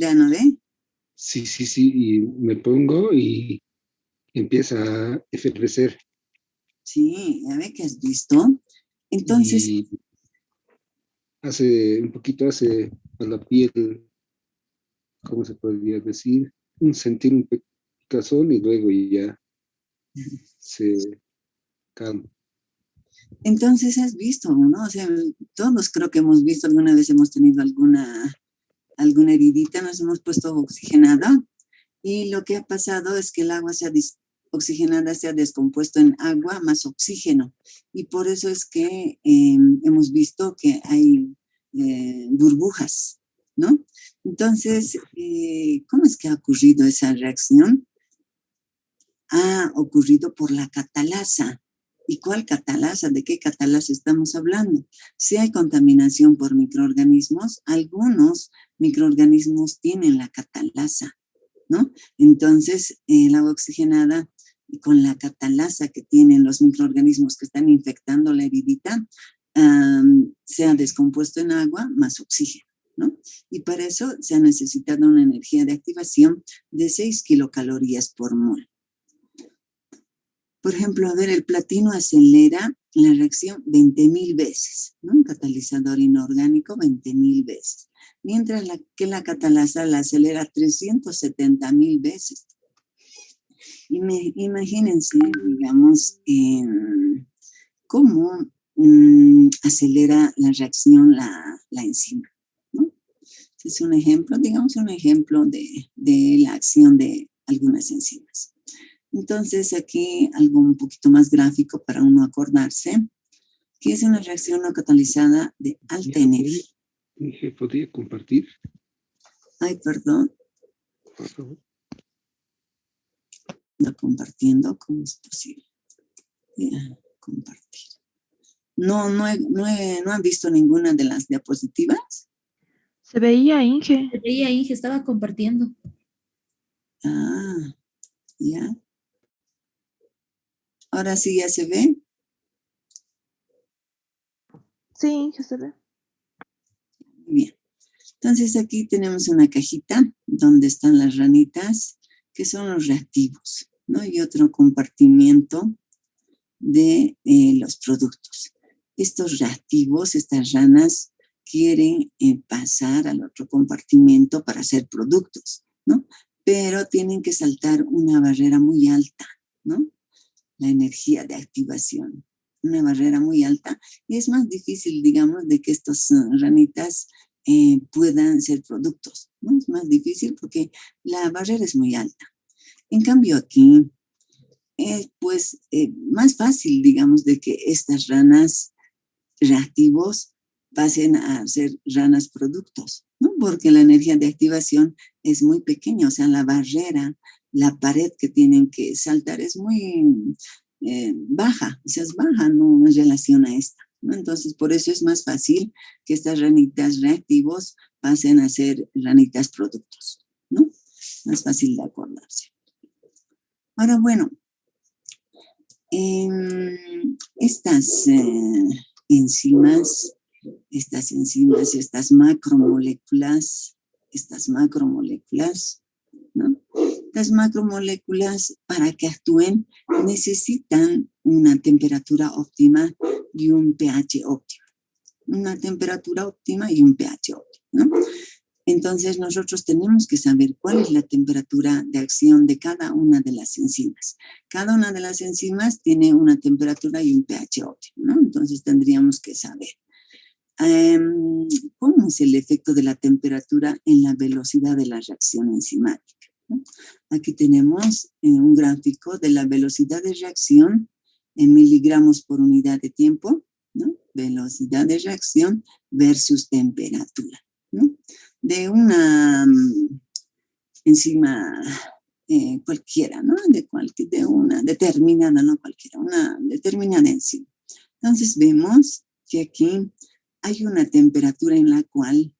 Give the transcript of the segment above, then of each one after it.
¿Ya no ve? Sí, sí, sí, y me pongo y empieza a efervecer. Sí, ya ve que has visto. Entonces, Y hace un poquito, hace a la piel, ¿cómo se podría decir? Sentir un picazón y luego ya se calma. entonces has visto, ¿no? O sea, todos creo que hemos visto, alguna vez hemos tenido alguna heridita, nos hemos puesto oxigenada y lo que ha pasado es que el agua oxigenada se ha descompuesto en agua más oxígeno y por eso es que hemos visto que hay burbujas, ¿no? Entonces, ¿cómo es que ha ocurrido esa reacción? Ha ocurrido por la catalasa. ¿Y cuál catalasa? ¿De qué catalasa estamos hablando? Si hay contaminación por microorganismos, algunos microorganismos tienen la catalasa, ¿no? Entonces, el agua oxigenada con la catalasa que tienen los microorganismos que están infectando la heridita, se ha descompuesto en agua más oxígeno, ¿no? Y para eso se ha necesitado una energía de activación de 6 kilocalorías por mol. Por ejemplo, a ver, el platino acelera la reacción 20.000 veces, ¿no? Un catalizador inorgánico 20.000 veces, mientras que la catalasa la acelera 370.000 veces. Imagínense, digamos, cómo acelera la reacción la enzima, ¿no? Es un ejemplo, digamos, un ejemplo de la acción de algunas enzimas. Entonces, aquí algo un poquito más gráfico para uno acordarse, que es una reacción no catalizada de alta energía. Dije, ¿podría compartir? Ay, perdón. Por favor. No compartiendo, ¿cómo es posible? Ya, compartir. No han visto ninguna de las diapositivas. Se veía, Inge. Se veía, Inge, estaba compartiendo. Ah, ya. Ahora sí ya se ve. Sí, Inge, se ve. Bien. Entonces aquí tenemos una cajita donde están las ranitas, que son los reactivos, ¿no? Y otro compartimiento de los productos. Estos reactivos, estas ranas, quieren pasar al otro compartimento para hacer productos, ¿no? Pero tienen que saltar una barrera muy alta, ¿no? La energía de activación, una barrera muy alta, y es más difícil, digamos, de que estas ranitas puedan ser productos, ¿no? Es más difícil porque la barrera es muy alta. En cambio aquí, pues más fácil, digamos, de que estas ranas reactivos pasen a ser ranas productos, ¿no? Porque la energía de activación es muy pequeña, o sea, la barrera, la pared que tienen que saltar es muy baja, o sea, es baja, no en relación a esta, ¿no? Entonces, por eso es más fácil que estas ranitas reactivos pasen a ser ranitas productos, ¿no? Más fácil de acordarse. Ahora, bueno, estas enzimas, estas macromoléculas, ¿no? Las macromoléculas, para que actúen, necesitan una temperatura óptima y un pH óptimo. Una temperatura óptima y un pH óptimo, ¿no? Entonces, nosotros tenemos que saber cuál es la temperatura de acción de cada una de las enzimas. Cada una de las enzimas tiene una temperatura y un pH óptimo, ¿no? Entonces, tendríamos que saber cómo es el efecto de la temperatura en la velocidad de la reacción enzimática, ¿no? Aquí tenemos un gráfico de la velocidad de reacción en miligramos por unidad de tiempo, ¿no? Velocidad de reacción versus temperatura, ¿no? De una enzima cualquiera, ¿no? De una determinada, no cualquiera, una determinada enzima. Entonces vemos que aquí hay una temperatura en la cual,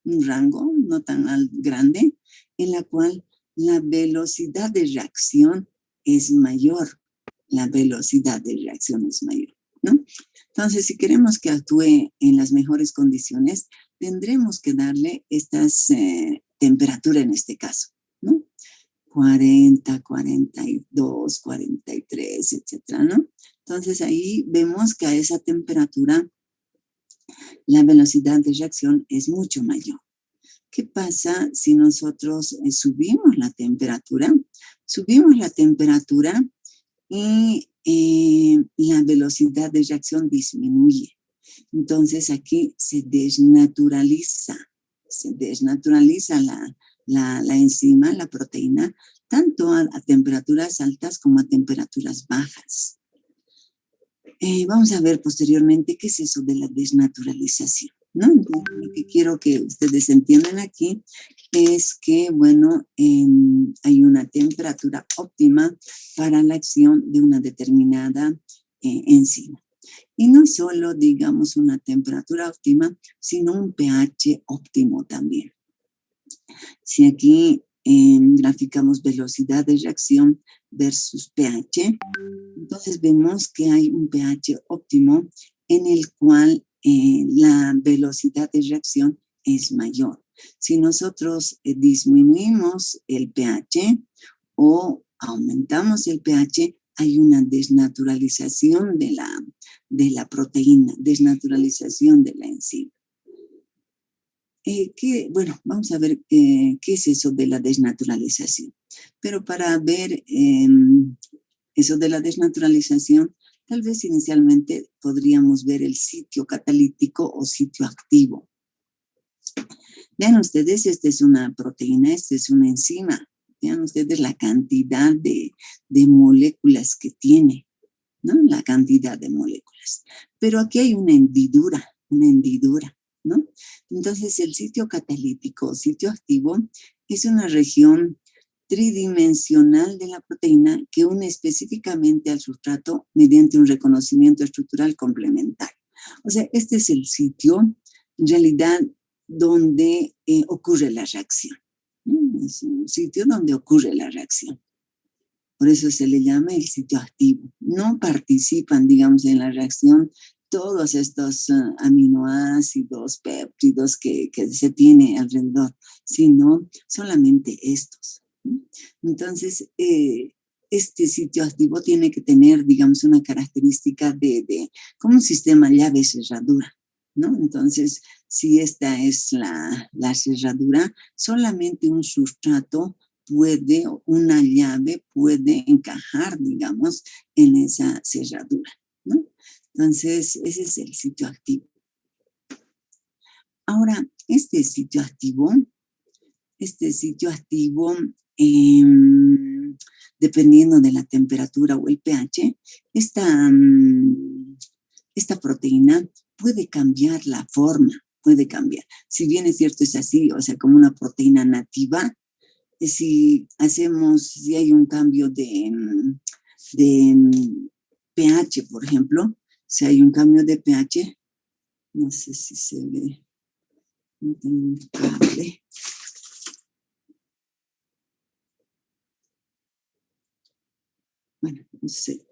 un rango no tan grande, en la cual la velocidad de reacción es mayor. La velocidad de reacción es mayor, ¿no? Entonces, si queremos que actúe en las mejores condiciones, tendremos que darle estas temperatura en este caso, ¿no? 40, 42, 43, etcétera, ¿no? Entonces ahí vemos que a esa temperatura la velocidad de reacción es mucho mayor. ¿Qué pasa si nosotros subimos la temperatura? Subimos la temperatura y la velocidad de reacción disminuye. Entonces aquí se desnaturaliza la enzima, la proteína, tanto a temperaturas altas como a temperaturas bajas. Vamos a ver posteriormente qué es eso de la desnaturalización, ¿no? Entonces, lo que quiero que ustedes entiendan aquí es que, bueno, hay una temperatura óptima para la acción de una determinada enzima. Y no solo, digamos, una temperatura óptima, sino un pH óptimo también. Si aquí graficamos velocidad de reacción versus pH, entonces vemos que hay un pH óptimo en el cual la velocidad de reacción es mayor. Si nosotros disminuimos el pH o aumentamos el pH, hay una desnaturalización de la proteína, desnaturalización de la enzima. Bueno, vamos a ver qué es eso de la desnaturalización. Pero para ver eso de la desnaturalización, tal vez inicialmente podríamos ver el sitio catalítico o sitio activo. Vean ustedes, esta es una proteína, esta es una enzima. Vean ustedes la cantidad de moléculas que tiene, ¿no? La cantidad de moléculas. Pero aquí hay una hendidura, ¿no? Entonces, el sitio catalítico o sitio activo es una región tridimensional de la proteína que une específicamente al sustrato mediante un reconocimiento estructural complementario. O sea, este es el sitio, en realidad, donde ocurre la reacción. Es un sitio donde ocurre la reacción. Por eso se le llama el sitio activo. No participan, digamos, en la reacción todos estos aminoácidos, péptidos que se tiene alrededor, sino solamente estos. Entonces, este sitio activo tiene que tener, digamos, una característica como un sistema llave-cerradura, ¿no? Entonces, si esta es la cerradura, solamente un sustrato una llave puede encajar, digamos, en esa cerradura, ¿no? Entonces, ese es el sitio activo. Ahora, este sitio activo, dependiendo de la temperatura o el pH, esta proteína puede cambiar la forma, puede cambiar. Si bien es cierto, es así, o sea, como una proteína nativa, si hay un cambio de pH, por ejemplo, si hay un cambio de pH, no sé si se ve, no tengo un cable. Bueno, no sé.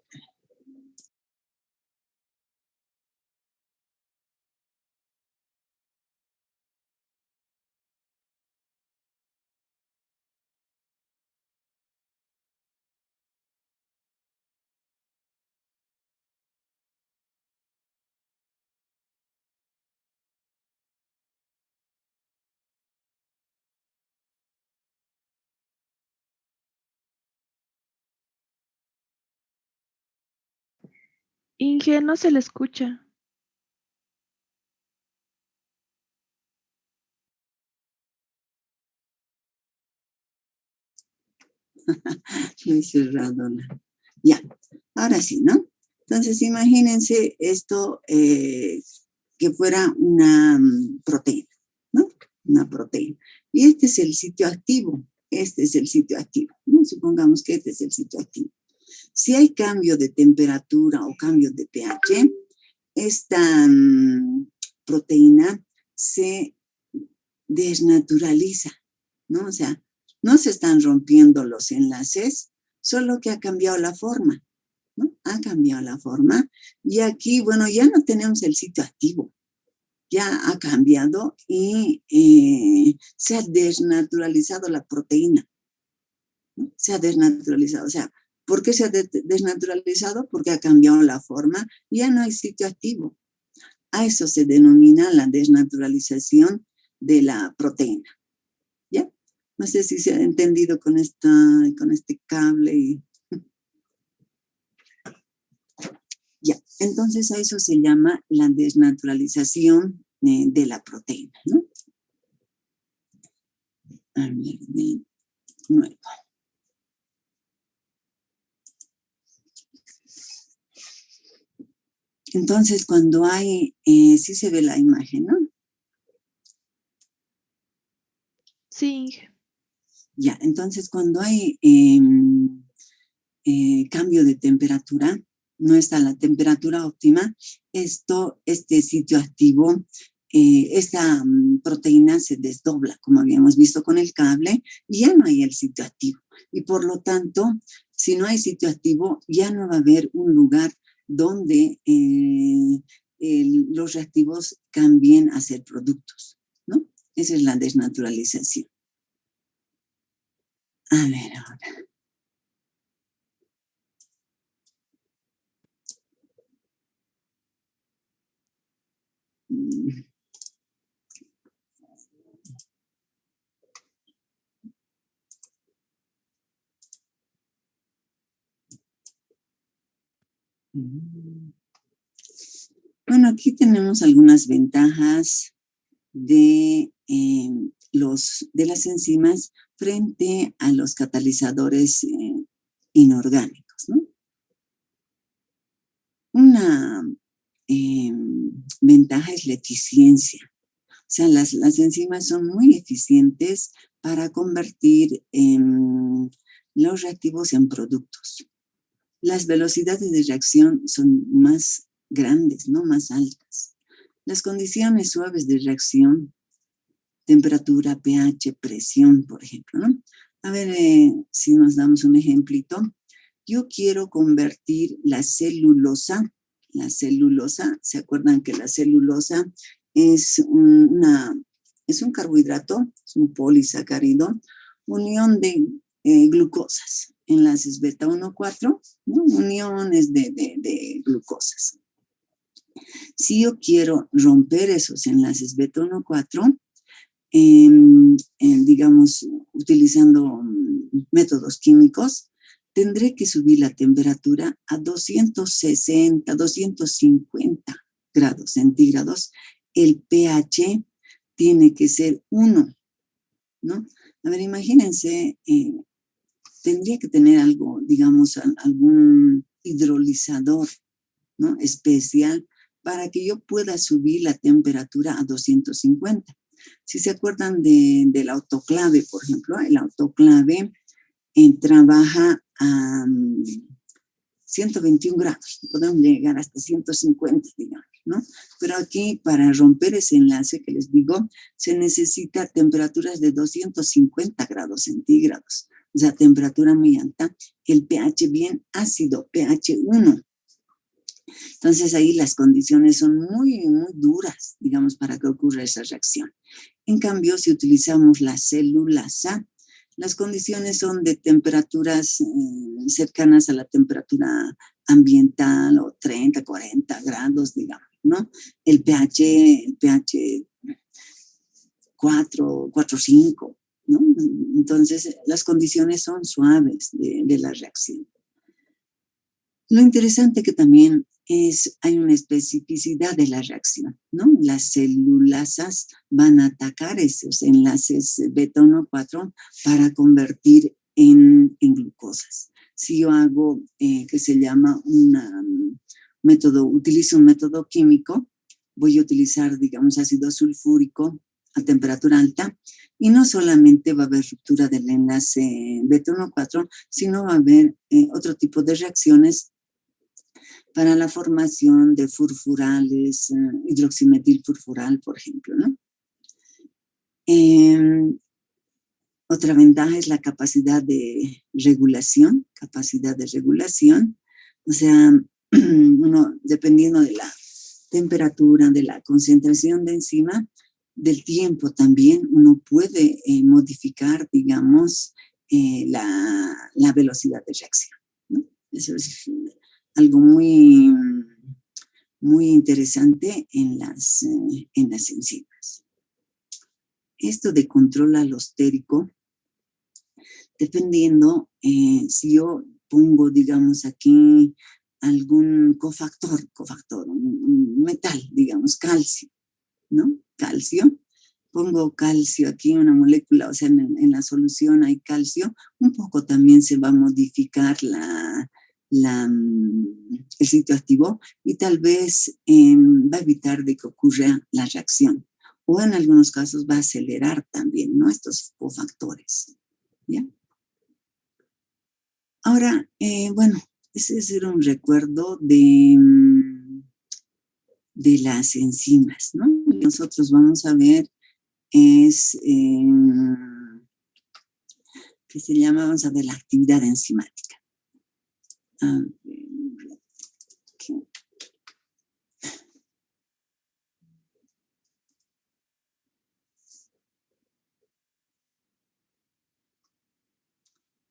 Inge, no se le escucha. Lo he cerrado. Ya, ahora sí, ¿no? Entonces, imagínense esto que fuera una proteína, ¿no? Una proteína. Y este es el sitio activo. ¿No? Supongamos que este es el sitio activo. Si hay cambio de temperatura o cambio de pH, esta proteína se desnaturaliza, ¿no? O sea, no se están rompiendo los enlaces, solo que ha cambiado la forma, ¿no? Ha cambiado la forma. Y aquí, bueno, ya no tenemos el sitio activo. ya ha cambiado y se ha desnaturalizado la proteína, ¿no? Se ha desnaturalizado, o sea, ¿por qué se ha desnaturalizado? Porque ha cambiado la forma, ya no hay sitio activo. A eso se denomina la desnaturalización de la proteína, ¿ya? No sé si se ha entendido con este cable y... Ya, entonces a eso se llama la desnaturalización de la proteína, ¿no? A ver, de nuevo. Entonces, cuando hay, sí se ve la imagen, ¿no? Sí. Ya, entonces cuando hay cambio de temperatura, no está la temperatura óptima, este sitio activo, esta proteína se desdobla, como habíamos visto con el cable, y ya no hay el sitio activo. Y por lo tanto, si no hay sitio activo, ya no va a haber un lugar donde los reactivos cambien a ser productos, ¿no? Esa es la desnaturalización. A ver ahora. Bueno, aquí tenemos algunas ventajas de las enzimas frente a los catalizadores inorgánicos, ¿no? Una ventaja es la eficiencia. O sea, las enzimas son muy eficientes para convertir los reactivos en productos. Las velocidades de reacción son más grandes, ¿no? Más altas. Las condiciones suaves de reacción, temperatura, pH, presión, por ejemplo, ¿no? A ver si nos damos un ejemplito. Yo quiero convertir la celulosa, ¿se acuerdan que la celulosa es un carbohidrato, es un polisacárido, unión de glucosas, enlaces beta 1,4, ¿no? Uniones de glucosas. Si yo quiero romper esos enlaces beta 1,4, digamos, utilizando métodos químicos, tendré que subir la temperatura a 260, 250 grados centígrados. El pH tiene que ser 1, ¿no? A ver, imagínense, tendría que tener algo, digamos, algún hidrolizador, ¿no? Especial para que yo pueda subir la temperatura a 250. Si se acuerdan del autoclave, por ejemplo, el autoclave trabaja a 121 grados, podemos llegar hasta 150, digamos, ¿no? Pero aquí, para romper ese enlace que les digo, se necesita temperaturas de 250 grados centígrados, o sea, temperatura muy alta, el pH bien ácido, pH 1. Entonces ahí las condiciones son muy, muy duras, digamos, para que ocurra esa reacción. En cambio, si utilizamos la celulasa, las condiciones son de temperaturas cercanas a la temperatura ambiental, o 30, 40 grados, digamos, ¿no? El pH 4, 5, ¿no? Entonces, las condiciones son suaves de la reacción. Lo interesante que también hay una especificidad de la reacción, ¿no? Las celulasas van a atacar esos enlaces beta 1,4 para convertir en glucosas. Si yo hago, que se llama utilizo un método químico, voy a utilizar, digamos, ácido sulfúrico a temperatura alta, y no solamente va a haber ruptura del enlace beta 1,4, sino va a haber otro tipo de reacciones para la formación de furfurales, hidroximetilfurfural, por ejemplo, ¿no? Otra ventaja es la capacidad de regulación, o sea, uno, dependiendo de temperatura, de la concentración de enzima, del tiempo también, uno puede modificar, digamos, la velocidad de reacción, ¿no? Eso es algo muy, muy interesante en las enzimas. Esto de control alostérico, dependiendo, si yo pongo, digamos, aquí algún cofactor, un metal, digamos, calcio, ¿no? Calcio. Pongo calcio aquí, una molécula, o sea, en la solución hay calcio, un poco también se va a modificar el sitio activo y tal vez va a evitar de que ocurra la reacción. O en algunos casos va a acelerar también, ¿no? Estos cofactores, ¿ya? Ahora, bueno, ese era un recuerdo de las enzimas, ¿no? Nosotros vamos a ver es que se llama, vamos a ver, la actividad enzimática.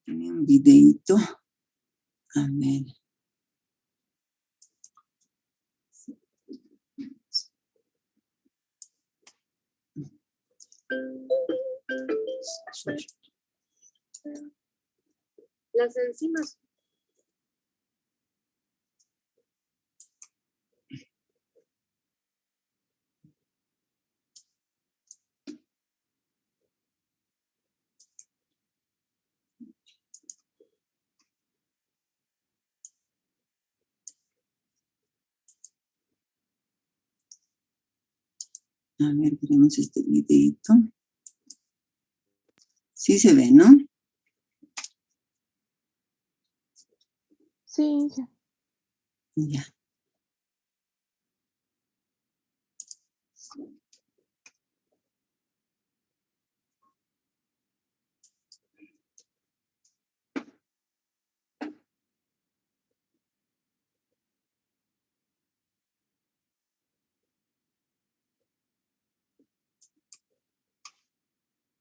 Tenía un videito. A ver. Las enzimas. A ver, veremos este videito. Sí se ve, ¿no? Sí. Ya.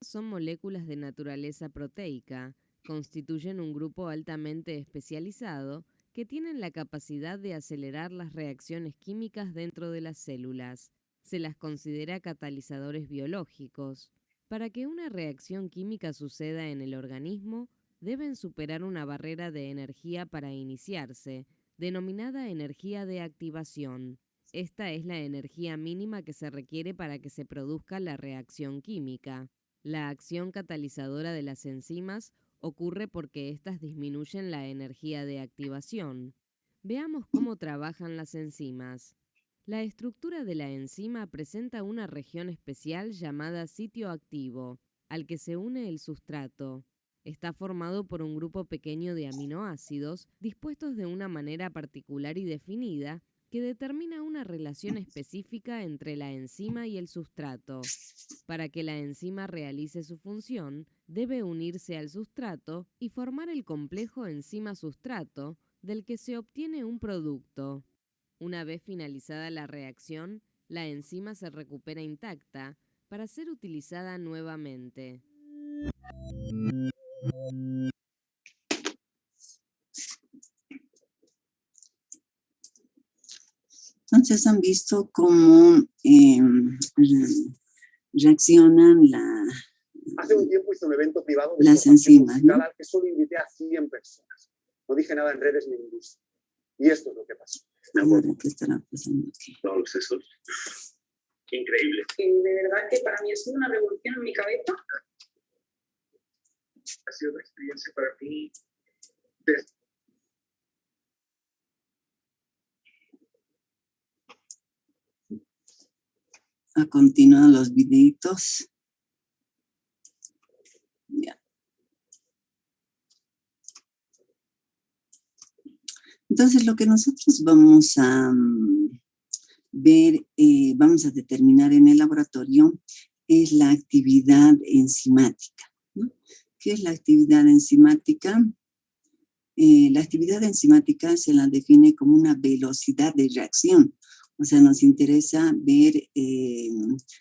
Son moléculas de naturaleza proteica, constituyen un grupo altamente especializado que tienen la capacidad de acelerar las reacciones químicas dentro de las células. Se las considera catalizadores biológicos. Para que una reacción química suceda en el organismo, deben superar una barrera de energía para iniciarse, denominada energía de activación. Esta es la energía mínima que se requiere para que se produzca la reacción química. La acción catalizadora de las enzimas ocurre porque éstas disminuyen la energía de activación. Veamos cómo trabajan las enzimas. La estructura de la enzima presenta una región especial llamada sitio activo, al que se une el sustrato. Está formado por un grupo pequeño de aminoácidos dispuestos de una manera particular y definida que determina una relación específica entre la enzima y el sustrato. Para que la enzima realice su función, debe unirse al sustrato y formar el complejo enzima-sustrato, del que se obtiene un producto. Una vez finalizada la reacción, la enzima se recupera intacta para ser utilizada nuevamente. Entonces han visto cómo reaccionan Hace un tiempo hice un evento privado de las enzimas, ¿no? al que solo invité a 100 personas. No dije nada en redes ni en industria. Y esto es lo que pasó. Ahora, ¿qué estará pasando aquí? Todos los sesos. Increíble. De verdad que para mí ha sido una revolución en mi cabeza. Ha sido una experiencia para mí. A continuar los videitos. Ya. Entonces, lo que nosotros vamos a ver, vamos a determinar en el laboratorio es la actividad enzimática, ¿no? ¿Qué es la actividad enzimática? La actividad enzimática se la define como una velocidad de reacción O sea, nos interesa ver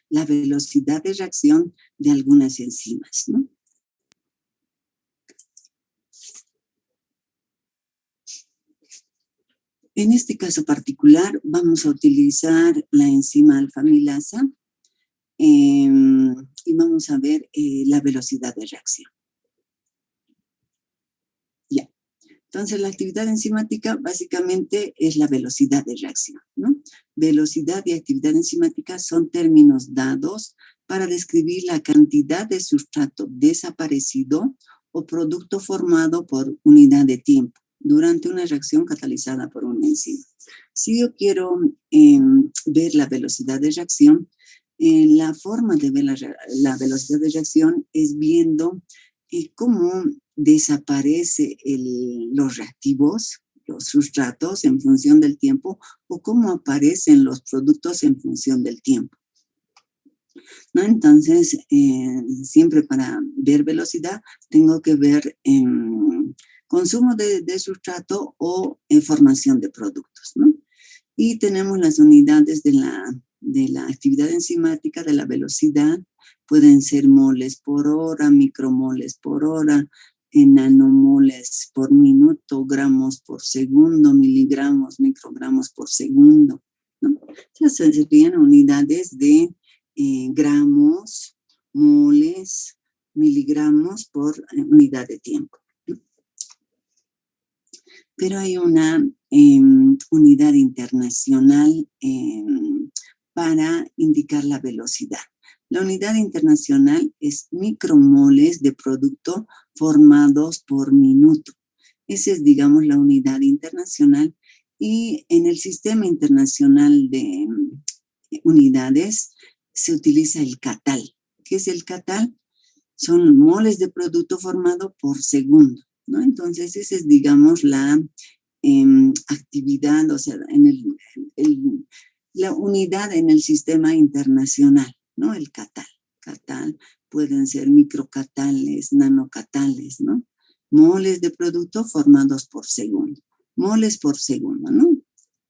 la velocidad de reacción de algunas enzimas, ¿no? En este caso particular, vamos a utilizar la enzima alfa-amilasa y vamos a ver la velocidad de reacción. Ya. Entonces, la actividad enzimática básicamente es la velocidad de reacción, ¿no? Velocidad y actividad enzimática son términos dados para describir la cantidad de sustrato desaparecido o producto formado por unidad de tiempo durante una reacción catalizada por una enzima. Si yo quiero ver la velocidad de reacción, la forma de ver la velocidad de reacción es viendo cómo desaparecen los reactivos, los sustratos en función del tiempo, o cómo aparecen los productos en función del tiempo, ¿no? Entonces, siempre para ver velocidad tengo que ver consumo de sustrato o formación de productos, ¿no? Y tenemos las unidades de la actividad enzimática, de la velocidad. Pueden ser moles por hora, micromoles por hora, nanomoles por minuto, gramos por segundo, miligramos, microgramos por segundo, ¿no? Entonces serían unidades de gramos, moles, miligramos por unidad de tiempo. Pero hay una unidad internacional para indicar la velocidad. La unidad internacional es micromoles de producto formados por minuto. Esa es, digamos, la unidad internacional. Y en el sistema internacional de unidades se utiliza el catal. ¿Qué es el catal? Son moles de producto formado por segundo, ¿no? Entonces, esa es, digamos, la actividad, o sea, la unidad en el sistema internacional, ¿no? El catal. Catal pueden ser microcatales, nanocatales, ¿no? Moles de producto formados por segundo. Moles por segundo, ¿no?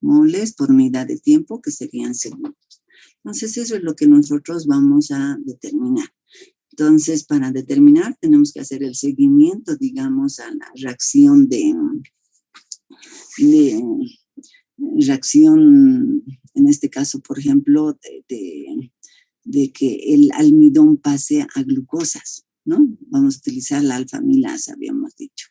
Moles por unidad de tiempo, que serían segundos. Entonces, eso es lo que nosotros vamos a determinar. Entonces, para determinar, tenemos que hacer el seguimiento, digamos, a la reacción reacción, en este caso, por ejemplo, de que el almidón pase a glucosas, ¿no? Vamos a utilizar la alfa-amilasa, habíamos dicho.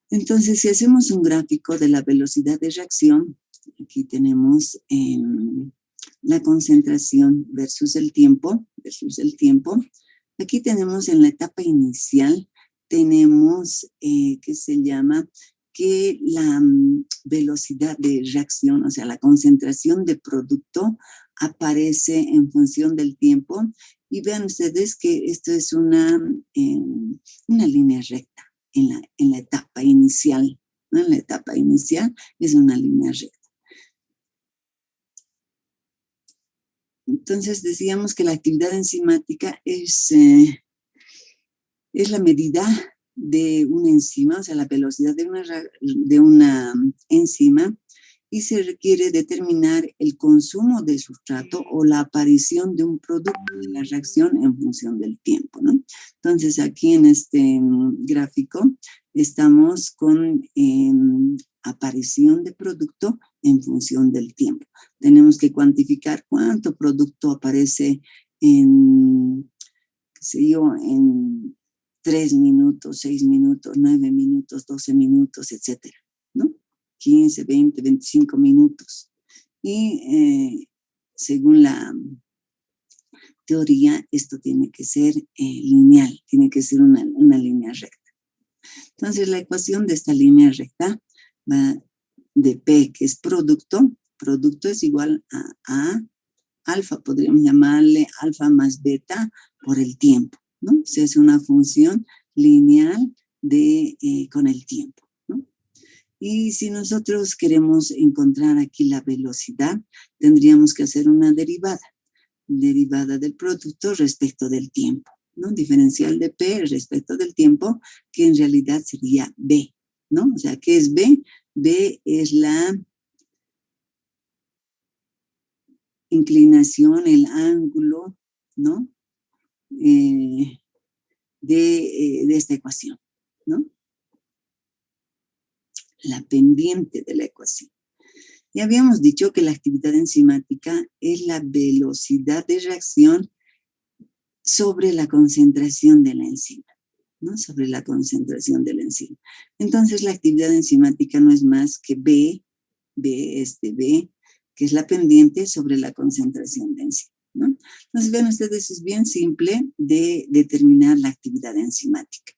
Entonces, si hacemos un gráfico de la velocidad de reacción, aquí tenemos la concentración versus el tiempo, Aquí tenemos en la etapa inicial, tenemos que se llama que la velocidad de reacción, o sea, la concentración de producto aparece en función del tiempo. Y vean ustedes que esto es una línea recta en la etapa inicial, ¿no? En la etapa inicial es una línea recta. Entonces decíamos que la actividad enzimática es la medida de una enzima, o sea, la velocidad de una enzima, y se requiere determinar el consumo de sustrato o la aparición de un producto de la reacción en función del tiempo, ¿no? Entonces, aquí en este gráfico estamos con aparición de producto en función del tiempo. Tenemos que cuantificar cuánto producto aparece en, qué sé yo, en 3 minutos, 6 minutos, 9 minutos, 12 minutos, etcétera, ¿no? 15, 20, 25 minutos. Y según la teoría, esto tiene que ser lineal, tiene que ser una línea recta. Entonces, la ecuación de esta línea recta va de P, que es producto es igual a alfa, podríamos llamarle alfa más beta por el tiempo, ¿no? O sea, es una función lineal con el tiempo, ¿no? Y si nosotros queremos encontrar aquí la velocidad, tendríamos que hacer una derivada del producto respecto del tiempo, ¿no? Diferencial de P respecto del tiempo, que en realidad sería B, ¿no? O sea, ¿qué es B? B es la inclinación, el ángulo, ¿no? De esta ecuación, ¿no? La pendiente de la ecuación. Ya habíamos dicho que la actividad enzimática es la velocidad de reacción sobre la concentración de la enzima, ¿no? Sobre la concentración de la enzima. Entonces, la actividad enzimática no es más que B, que es la pendiente sobre la concentración de enzima, ¿no? Entonces, ven ustedes, es bien simple de determinar la actividad enzimática.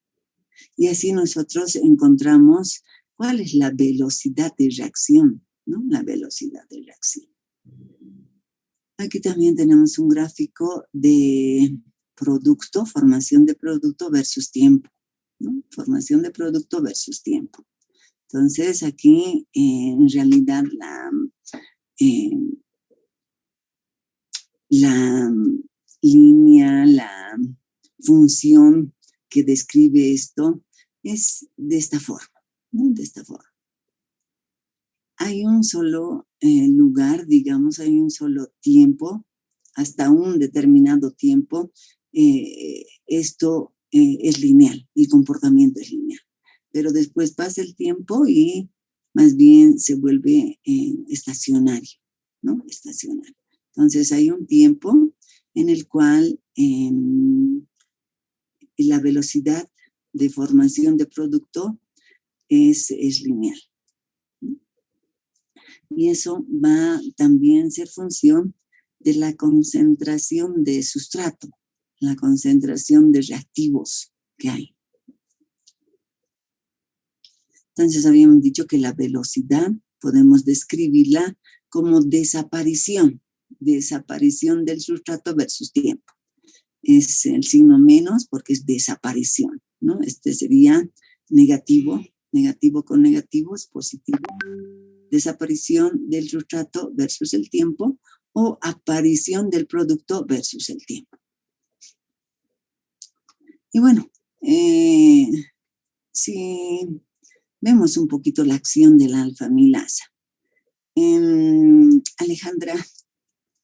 Y así nosotros encontramos cuál es la velocidad de reacción, ¿no? La velocidad de reacción. Aquí también tenemos un gráfico de producto, formación de producto versus tiempo, ¿no? Formación de producto versus tiempo. Entonces, aquí en realidad la línea, la función que describe esto es de esta forma, ¿no? De esta forma. Hay un solo lugar, digamos, hay un solo tiempo, hasta un determinado tiempo, esto es lineal, el comportamiento es lineal. Pero después pasa el tiempo y más bien se vuelve estacionario, ¿no? Estacionario. Entonces hay un tiempo en el cual la velocidad de formación de producto es lineal. Y eso va también a ser función de la concentración de sustrato, la concentración de reactivos que hay. Entonces habíamos dicho que la velocidad podemos describirla como desaparición del sustrato versus tiempo. Es el signo menos porque es desaparición, ¿no? Este sería negativo, negativo con negativo es positivo. Desaparición del sustrato versus el tiempo o aparición del producto versus el tiempo. Y bueno, si vemos un poquito la acción de la alfa-amilasa.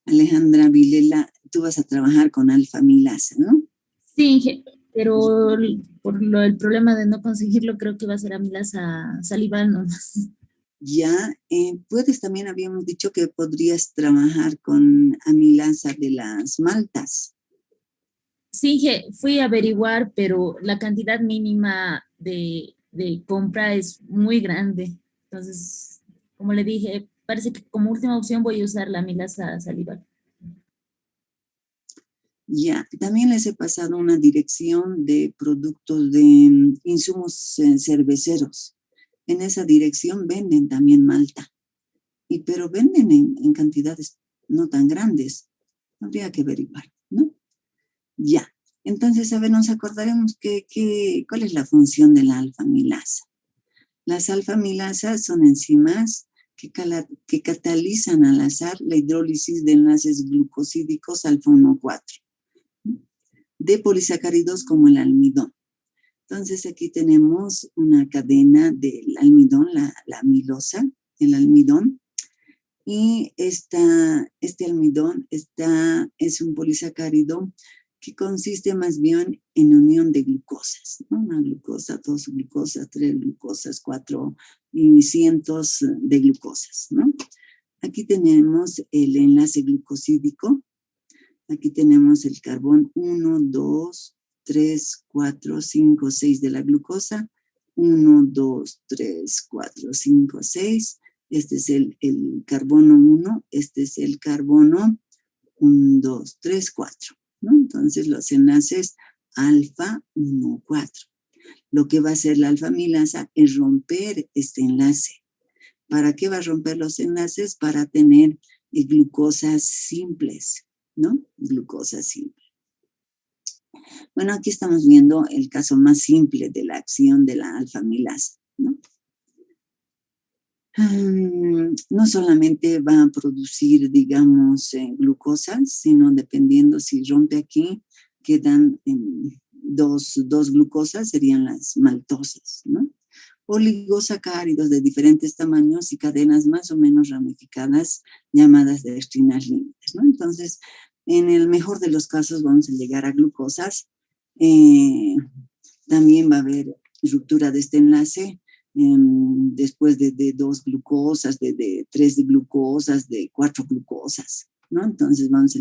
Alejandra Vilela, tú vas a trabajar con alfa-amilasa, ¿no? Sí, pero el problema de no conseguirlo creo que va a ser amilasa salival nomás. Ya, puedes también, habíamos dicho que podrías trabajar con amilasa de las maltas. Sí, fui a averiguar, pero la cantidad mínima de compra es muy grande. Entonces, como le dije, parece que como última opción voy a usar la amilasa salival. Ya, también les he pasado una dirección de productos de insumos cerveceros. En esa dirección venden también malta, pero venden en cantidades no tan grandes. Habría que averiguar, ¿no? Ya, entonces, a ver, nos acordaremos cuál es la función de la alfa-amilasa. Las alfa-amilasas son enzimas que catalizan al azar la hidrólisis de enlaces glucosídicos alfa-1,4 de polisacáridos como el almidón. Entonces, aquí tenemos una cadena del almidón, la amilosa, el almidón. Y este almidón es un polisacárido que consiste más bien en unión de glucosas, ¿no? Una glucosa, dos glucosas, tres glucosas, 4 y cientos de glucosas, ¿no? Aquí tenemos el enlace glucosídico. Aquí tenemos el carbón 1, 2, 3, 4, 5, 6 de la glucosa. 1, 2, 3, 4, 5, 6. Este es el carbono 1. Este es el carbono 1, 2, 3, 4. ¿No? Entonces los enlaces alfa 1, 4. Lo que va a hacer la alfa-amilasa es romper este enlace. ¿Para qué va a romper los enlaces? Para tener glucosas simples, ¿no? Glucosa simple. Bueno, aquí estamos viendo el caso más simple de la acción de la alfa-amilasa, ¿no? No solamente va a producir, digamos, glucosas, sino dependiendo si rompe aquí, quedan dos glucosas, serían las maltosas, ¿no? Oligosacáridos de diferentes tamaños y cadenas más o menos ramificadas, llamadas dextrinas límites. azúcares, ¿no? Entonces, en el mejor de los casos vamos a llegar a glucosas. También va a haber ruptura de este enlace después de 2 glucosas, de 3 glucosas, de 4 glucosas, ¿no? Entonces vamos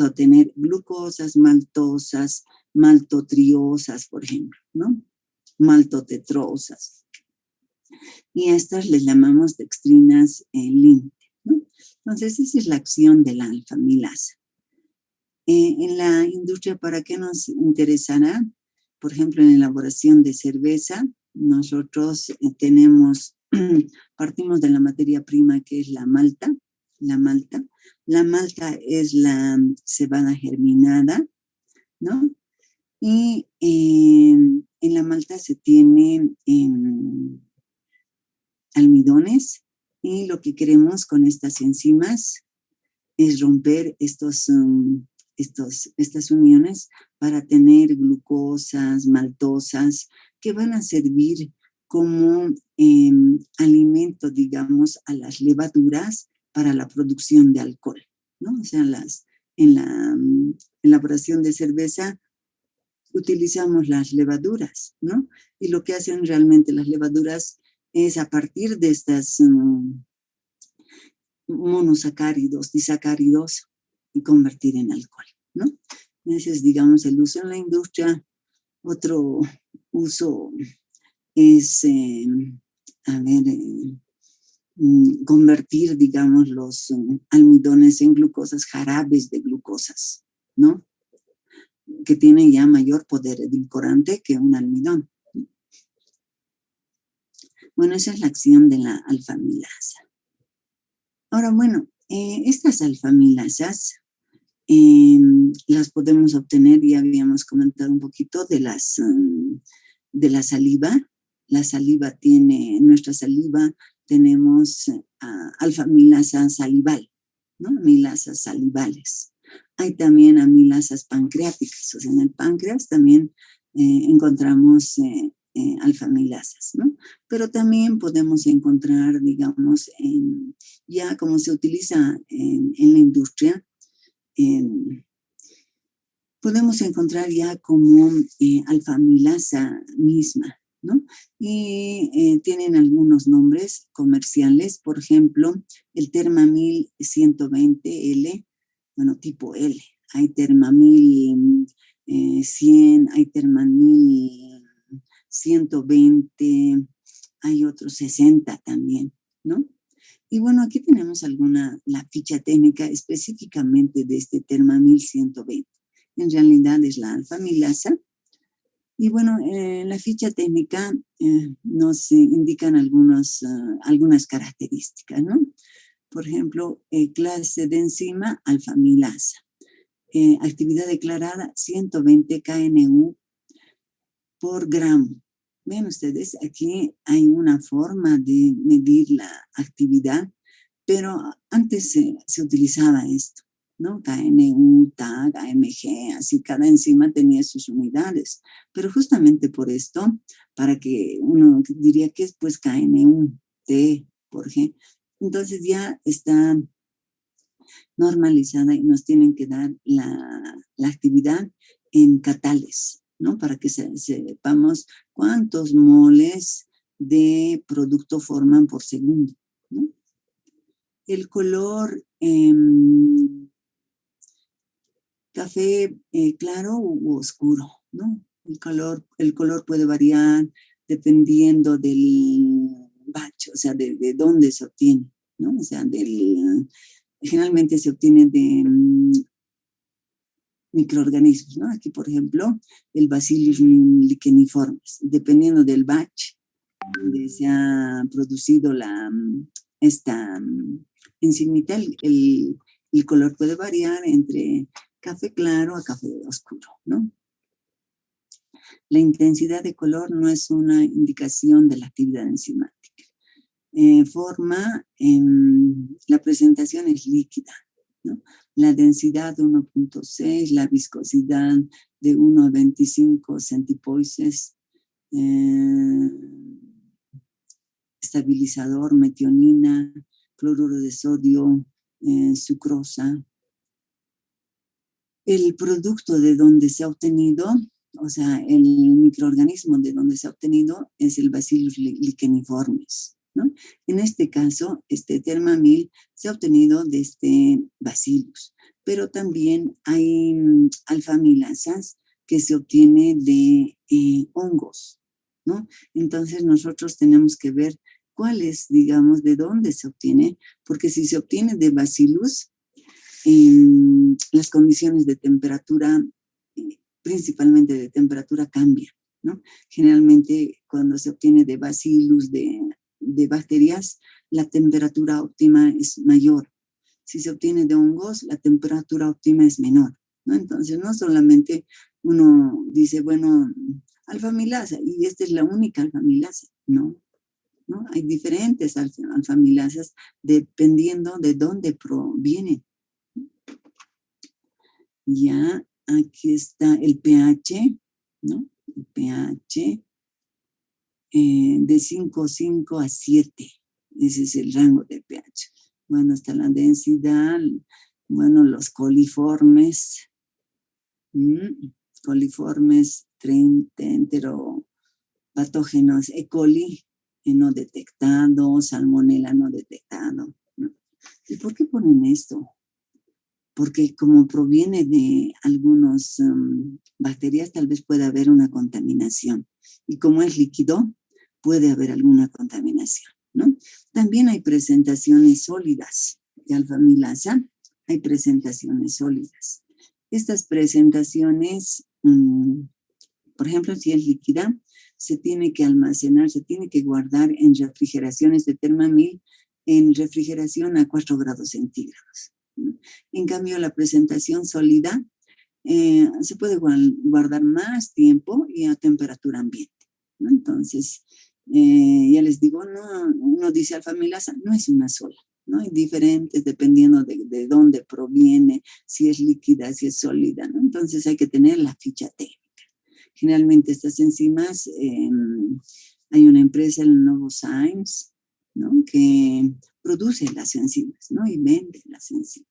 a obtener glucosas maltosas, maltotriosas, por ejemplo, ¿no? Maltotetrosas. Y a estas les llamamos dextrinas límite, ¿no? Entonces, esa es la acción de la alfa-amilasa. En la industria, ¿para qué nos interesará? Por ejemplo, en la elaboración de cerveza, nosotros partimos de la materia prima que es la malta. La malta es la cebada germinada, ¿no? Y en la malta se tienen almidones, y lo que queremos con estas enzimas es romper estas uniones para tener glucosas, maltosas, que van a servir como alimento, digamos, a las levaduras para la producción de alcohol, ¿no? O sea, en la elaboración de cerveza utilizamos las levaduras, ¿no? Y lo que hacen realmente las levaduras es, a partir de estas monosacáridos, disacáridos, y convertir en alcohol, ¿no? Ese es, digamos, el uso en la industria. Otro uso es, convertir, digamos, los almidones en glucosas, jarabes de glucosas, ¿no? Que tienen ya mayor poder edulcorante que un almidón. Bueno, esa es la acción de la alfa-amilasa. Ahora, bueno, estas alfa-amilasas las podemos obtener, ya habíamos comentado un poquito, de la saliva. La saliva tiene, en nuestra saliva tenemos alfa-amilasa salival, ¿no? Amilasas salivales. Hay también amilasas pancreáticas, o sea, en el páncreas también encontramos alfa-amilasas, ¿no? Pero también podemos encontrar, digamos, ya como se utiliza en la industria, podemos encontrar ya como alfa-amilasa misma, ¿no? Y tienen algunos nombres comerciales, por ejemplo, el Termamil 120L, bueno, tipo L. Hay Termamil 100, hay Termamil 120, hay otros 60 también, ¿no? Y bueno, aquí tenemos la ficha técnica específicamente de este Termamil 120. En realidad es la alfa-amilasa. Y bueno, en la ficha técnica nos indican algunas características, ¿no? Por ejemplo, clase de enzima alfa-amilasa. Actividad declarada 120 KNU por gramo. Ven ustedes, aquí hay una forma de medir la actividad, pero antes se utilizaba esto, ¿no? KNU, TAG, AMG, así cada enzima tenía sus unidades. Pero justamente por esto, para que uno diría que es pues KNU, T por G, entonces ya está normalizada y nos tienen que dar la actividad en catales, ¿no? Para que sepamos cuántos moles de producto forman por segundo, ¿no? El color café claro u oscuro, ¿no? El color puede variar dependiendo del batch, o sea, de dónde se obtiene, ¿no? O sea, generalmente se obtiene de microorganismos, ¿no? Aquí, por ejemplo, el Bacillus licheniformis. Dependiendo del batch donde se ha producido esta enzimita, el color puede variar entre café claro a café oscuro, ¿no? La intensidad de color no es una indicación de la actividad enzimática. La presentación es líquida, ¿no? La densidad 1.6, la viscosidad de 1 a 25 centipoises, estabilizador, metionina, cloruro de sodio, sucrosa. El producto de donde se ha obtenido, o sea, el microorganismo de donde se ha obtenido es el Bacillus licheniformis, ¿no? En este caso, este Thermamil se ha obtenido de este Bacillus, pero también hay alfamilasas que se obtiene de hongos, ¿no? Entonces nosotros tenemos que ver cuál es, digamos, de dónde se obtiene, porque si se obtiene de Bacillus, las condiciones de temperatura, principalmente de temperatura, cambian, ¿no? Generalmente cuando se obtiene de Bacillus, de bacterias, la temperatura óptima es mayor. Si se obtiene de hongos, la temperatura óptima es menor, ¿no? Entonces no solamente uno dice, bueno, alfamilasa, y esta es la única alfamilasa, no. ¿No? Hay diferentes alfamilasas dependiendo de dónde provienen. Ya, aquí está el pH, ¿no? El pH de 5,5 a 7. Ese es el rango de pH. Bueno, está la densidad, bueno, los coliformes, coliformes 30 enteropatógenos E. coli no detectado, salmonela no detectado, ¿no? ¿Y por qué ponen esto? Porque como proviene de algunas bacterias, tal vez pueda haber una contaminación. Y como es líquido, puede haber alguna contaminación, ¿no? También hay presentaciones sólidas de alfamilasa, hay presentaciones sólidas. Estas presentaciones, por ejemplo, si es líquida, se tiene que almacenar, se tiene que guardar en refrigeraciones de Thermamil, en refrigeración a 4 grados centígrados. En cambio, la presentación sólida se puede guardar más tiempo y a temperatura ambiente, ¿no? Entonces, ya les digo, no, uno dice alfamilasa, no es una sola, ¿no? Hay diferentes dependiendo de dónde proviene, si es líquida, si es sólida, ¿no? Entonces hay que tener la ficha técnica. Generalmente estas enzimas, hay una empresa, el Novozymes, ¿no? Que produce las enzimas, ¿no? Y vende las enzimas.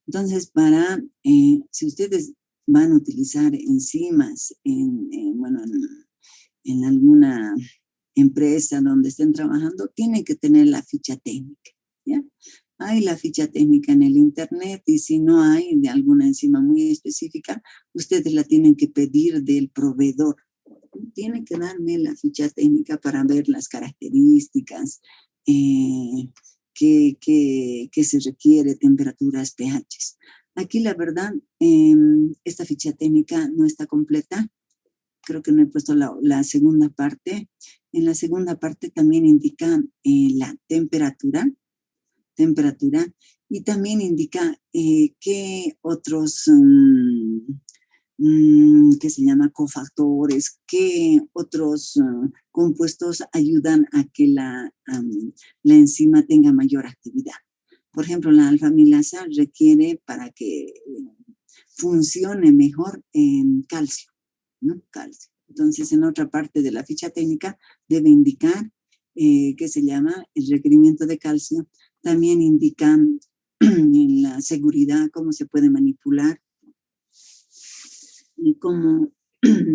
Entonces, si ustedes van a utilizar enzimas en alguna empresa donde estén trabajando, tienen que tener la ficha técnica, ¿ya? Hay la ficha técnica en el internet y si no hay de alguna enzima muy específica, ustedes la tienen que pedir del proveedor. Tienen que darme la ficha técnica para ver las características, que se requiere, temperaturas, pHs. Aquí la verdad, esta ficha técnica no está completa. Creo que no he puesto la segunda parte. En la segunda parte también indica la temperatura, y también indica qué otros, ¿qué se llama? Cofactores, qué otros compuestos ayudan a que la enzima tenga mayor actividad. Por ejemplo, la alfamilasa requiere para que funcione mejor calcio, ¿no? Calcio. Entonces, en otra parte de la ficha técnica debe indicar ¿qué se llama? El requerimiento de calcio. También indican en la seguridad cómo se puede manipular y cómo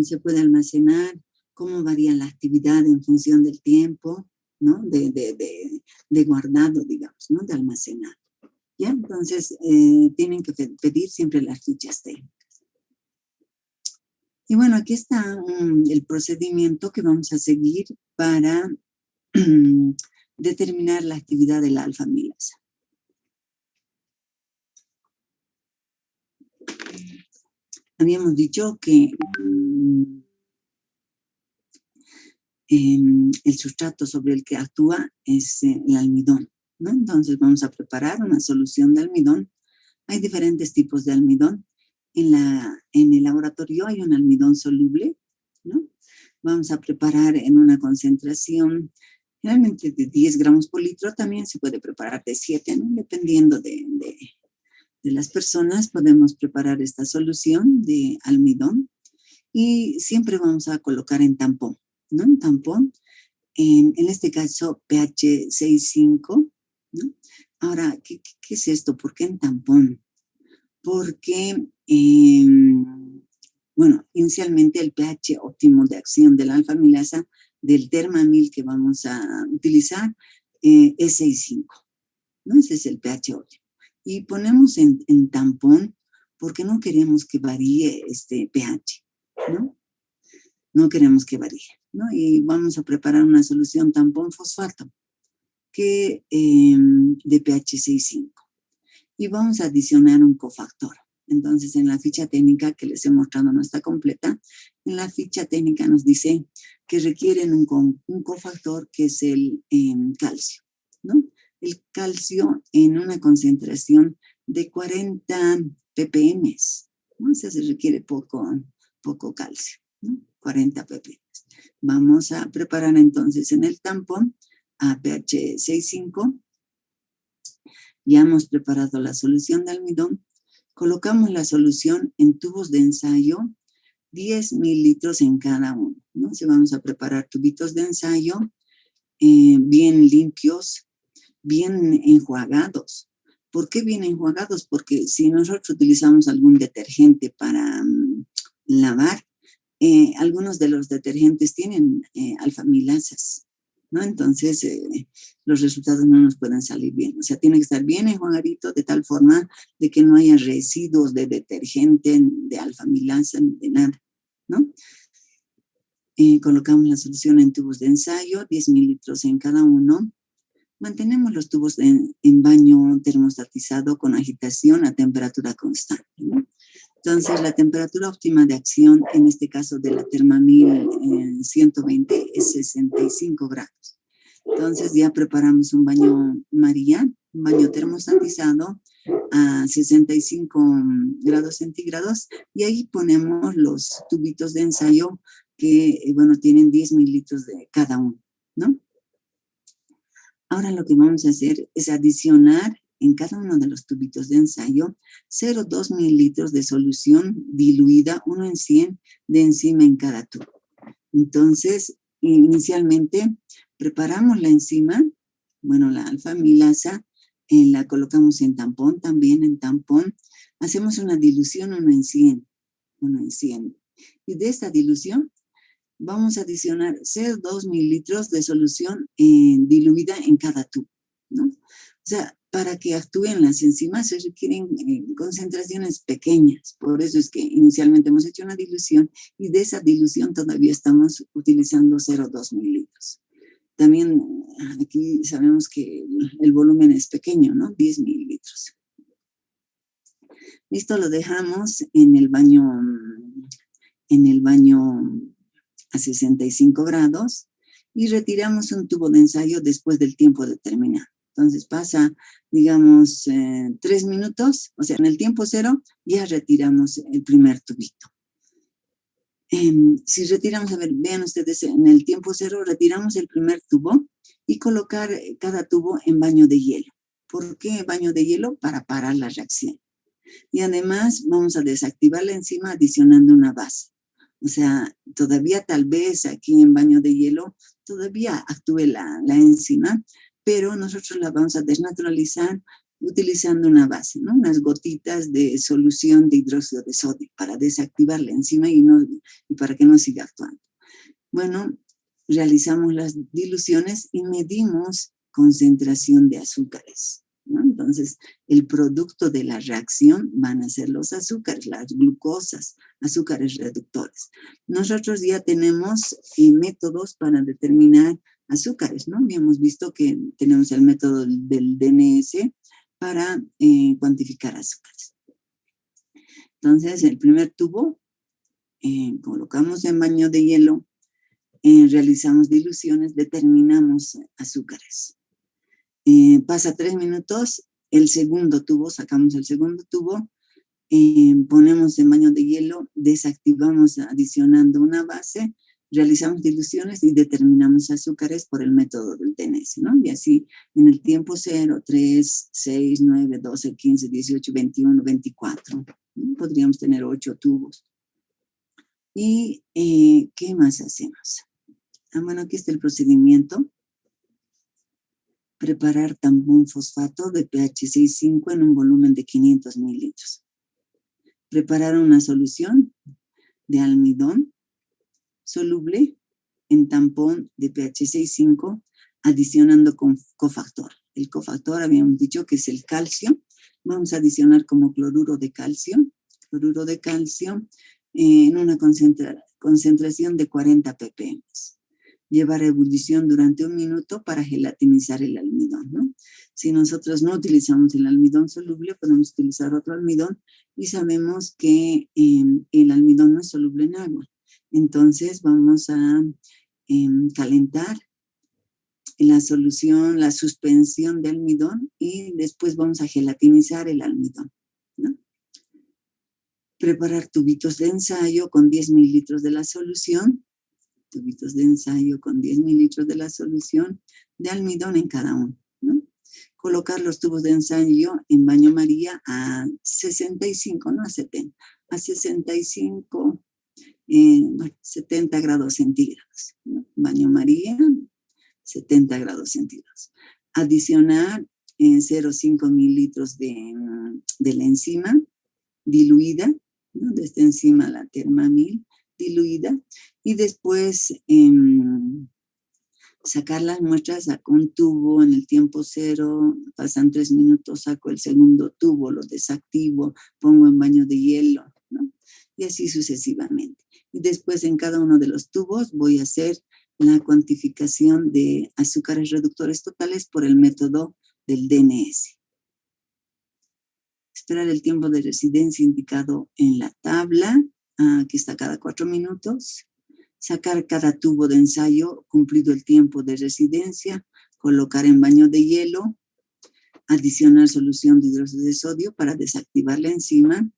se puede almacenar, cómo varía la actividad en función del tiempo, ¿no? De guardado, digamos, ¿no? De almacenar. ¿Ya? Entonces, tienen que pedir siempre las fichas técnicas. Y bueno, aquí está el procedimiento que vamos a seguir para determinar la actividad de la alfamilasa. Habíamos dicho que el sustrato sobre el que actúa es el almidón, ¿no? Entonces vamos a preparar una solución de almidón. Hay diferentes tipos de almidón. En el laboratorio hay un almidón soluble, ¿no? Vamos a preparar en una concentración generalmente de 10 gramos por litro. También se puede preparar de 7, ¿no? Dependiendo de las personas, podemos preparar esta solución de almidón y siempre vamos a colocar en tampón, ¿no? En tampón, en este caso pH 6,5, ¿no? Ahora, ¿qué es esto? ¿Por qué en tampón? Porque, bueno, inicialmente el pH óptimo de acción de la alfa-amilasa del Termamil que vamos a utilizar es 6.5, ¿no? Ese es el pH óptimo. Y ponemos en tampón porque no queremos que varíe este pH, ¿no? No queremos que varíe, ¿no? Y vamos a preparar una solución tampón fosfato que, de pH 6.5. Y vamos a adicionar un cofactor. Entonces, en la ficha técnica que les he mostrado no está completa. En la ficha técnica nos dice que requieren un cofactor que es el calcio, ¿no? El calcio en una concentración de 40 ppm, ¿no? O sea, se requiere poco calcio, ¿no? 40 ppm. Vamos a preparar entonces en el tampón a pH 6.5. Ya hemos preparado la solución de almidón. Colocamos la solución en tubos de ensayo, 10 mililitros en cada uno, ¿no? Si vamos a preparar tubitos de ensayo bien limpios, bien enjuagados. ¿Por qué bien enjuagados? Porque si nosotros utilizamos algún detergente para lavar, algunos de los detergentes tienen alfa-amilasas, ¿no? Entonces, los resultados no nos pueden salir bien. O sea, tiene que estar bien enjuagadito de tal forma de que no haya residuos de detergente, de alfa-amilasa, de nada, ¿no? Colocamos la solución en tubos de ensayo, 10 mililitros en cada uno. Mantenemos los tubos en baño termostatizado con agitación a temperatura constante, ¿no? Entonces, la temperatura óptima de acción, en este caso de la Termamil 120, es 65 grados. Entonces, ya preparamos un baño María, un baño termostatizado a 65 grados centígrados, y ahí ponemos los tubitos de ensayo que, bueno, tienen 10 mililitros de cada uno, ¿no? Ahora lo que vamos a hacer es adicionar en cada uno de los tubitos de ensayo 0,2 mililitros de solución diluida 1 en 100 de enzima en cada tubo. Entonces, inicialmente preparamos la enzima, bueno, la alfa-amilasa, la colocamos en tampón, también en tampón. Hacemos una dilución 1 en 100, 1 en 100. Y de esta dilución vamos a adicionar 0,2 mililitros de solución diluida en cada tubo, ¿no? O sea, para que actúen las enzimas se requieren concentraciones pequeñas. Por eso es que inicialmente hemos hecho una dilución y de esa dilución todavía estamos utilizando 0,2 mililitros. También aquí sabemos que el volumen es pequeño, ¿no? 10 mililitros. Listo, lo dejamos en el baño a 65 grados y retiramos un tubo de ensayo después del tiempo determinado. Entonces pasa, digamos, 3 minutos, o sea, en el tiempo cero ya retiramos el primer tubito. Si retiramos, a ver, vean ustedes, en el tiempo cero retiramos el primer tubo y colocar cada tubo en baño de hielo. ¿Por qué baño de hielo? Para parar la reacción. Y además vamos a desactivar la enzima adicionando una base. O sea, todavía tal vez aquí en baño de hielo todavía actúe la enzima, pero nosotros la vamos a desnaturalizar utilizando una base, ¿no? Unas gotitas de solución de hidróxido de sodio para desactivar la enzima y para que no siga actuando. Bueno, realizamos las diluciones y medimos concentración de azúcares, ¿no? Entonces, el producto de la reacción van a ser los azúcares, las glucosas, azúcares reductores. Nosotros ya tenemos métodos para determinar azúcares, ¿no? Habíamos visto que tenemos el método del DNS para cuantificar azúcares. Entonces, el primer tubo colocamos en baño de hielo, realizamos diluciones, determinamos azúcares. Pasa 3 minutos, el segundo tubo, sacamos el segundo tubo, ponemos en baño de hielo, desactivamos adicionando una base, realizamos diluciones y determinamos azúcares por el método del DNS, ¿no? Y así en el tiempo 0, 3, 6, 9, 12, 15, 18, 21, 24. ¿No? Podríamos tener 8 tubos. ¿Y qué más hacemos? Bueno, aquí está el procedimiento. preparar tampón fosfato de pH 6,5 en un volumen de 500 mililitros. Preparar una solución de almidón soluble en tampón de pH 6,5 adicionando con cofactor. El cofactor habíamos dicho que es el calcio. Vamos a adicionar como cloruro de calcio en una concentración de 40 ppm. Llevar a ebullición durante 1 minuto para gelatinizar el almidón, ¿no? Si nosotros no utilizamos el almidón soluble, podemos utilizar otro almidón y sabemos que el almidón no es soluble en agua. Entonces vamos a calentar la solución, la suspensión de almidón y después vamos a gelatinizar el almidón, ¿no? Preparar tubitos de ensayo con 10 mililitros de la solución, tubitos de ensayo con 10 mililitros de la solución de almidón en cada uno, ¿no? Colocar los tubos de ensayo en baño María a 65, no a 70, a 65, 70 grados centígrados, ¿no? Baño María, 70 grados centígrados. Adicionar 0,5 mililitros de la enzima diluida, ¿no? De esta enzima, la Termamil, diluida, y después sacar las muestras, saco un tubo en el tiempo 0, pasan 3 minutos, saco el segundo tubo, lo desactivo, pongo en baño de hielo, ¿no? Y así sucesivamente. Y después en cada uno de los tubos voy a hacer la cuantificación de azúcares reductores totales por el método del DNS. Esperar el tiempo de residencia indicado en la tabla, aquí está cada 4 minutos. Sacar cada tubo de ensayo cumplido el tiempo de residencia, colocar en baño de hielo, adicionar solución de hidróxido de sodio para desactivar la enzima.